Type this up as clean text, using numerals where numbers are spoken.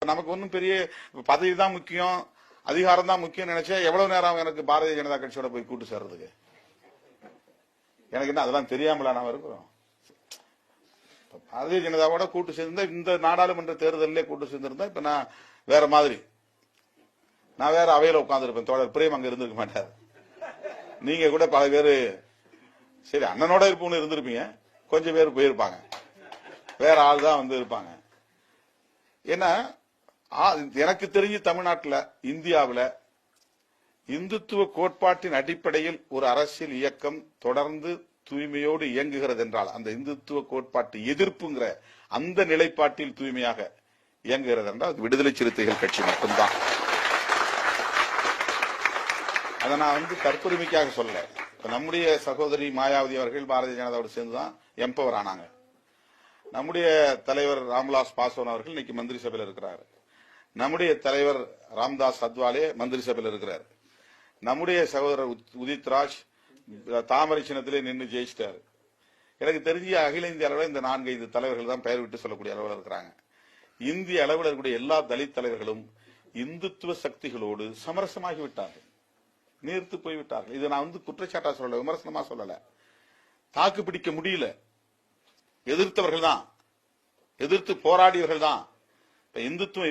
நமக்கு ஒன்றும் பெரிய பதவி தான் முக்கியம், அதிகாரம் தான் முக்கியம் நினைச்சா எவ்வளவு நேரம் எனக்கு பாரதிய ஜனதா கட்சியோட போய் கூட்டு சேர்றதுக்கு? எனக்கு என்ன அதெல்லாம் தெரியாமல நாம இருக்கிறோம். பாரதிய ஜனதாவோட கூட்டு சேர்ந்தா இந்த நாடாளுமன்ற தேர்தலிலே கூட்டு சேர்ந்திருந்தா இப்ப நான் வேற மாதிரி, நான் வேற அவையில உட்கார்ந்து இருப்பேன். தோழர் பிரேம் அங்க இருந்திருக்க மாட்டார். நீங்க கூட பல பேரு சரி அண்ணனோட இருப்பவங்க இருந்திருப்பீங்க, கொஞ்சம் பேர் போயிருப்பாங்க, வேற ஆள் தான் வந்து இருப்பாங்க. ஏன்னா எனக்கு தெரிஞ்சு தமிழ்நாட்டில் இந்தியாவில் இந்துத்துவ கோட்பாட்டின் அடிப்படையில் ஒரு அரசியல் இயக்கம் தொடர்ந்து தூய்மையோடு இயங்குகிறது என்றால் அந்த இந்துத்துவ கோட்பாட்டு எதிர்ப்புங்கிற அந்த நிலைப்பாட்டில் தூய்மையாக இயங்குகிறது என்றால் அது விடுதலை சிறுத்தைகள் கட்சி மட்டும்தான். அதை நான் வந்து தற்பெருமைக்காக சொல்லல. நம்முடைய சகோதரி மாயாவதி அவர்கள் பாரதிய ஜனதாவோடு சேர்ந்துதான் எம்பவர் ஆனாங்க. நம்முடைய தலைவர் ராம்விலாஸ் பாஸ்வான் அவர்கள் இன்னைக்கு மந்திரி சபையில் இருக்கிறார். நம்முடைய தலைவர் ராம்தாஸ் அத்வாலே மந்திரி சபையில் இருக்கிறார். நம்முடைய சகோதரர் உதித்ராஜ் தாமரை சின்னத்திலே நின்று ஜெயிச்சிட்டாரு. எனக்கு தெரிஞ்ச அகில இந்திய அளவில் இந்த 4-5 தலைவர்கள் தான் பெயர் விட்டு சொல்லக்கூடிய அளவில் இருக்கிறாங்க. இந்திய அளவில் இருக்கக்கூடிய எல்லா தலித் தலைவர்களும் இந்துத்துவ சக்திகளோடு சமரசமாகி விட்டார்கள், நீர்த்து போய்விட்டார்கள். இது நான் வந்து குற்றச்சாட்டா சொல்லல, விமர்சனமா சொல்லல. தாக்கு பிடிக்க முடியல, எதிர்த்தவர்கள் தான், எதிர்த்து போராடியவர்கள் தான். இப்ப இந்துத்துவம்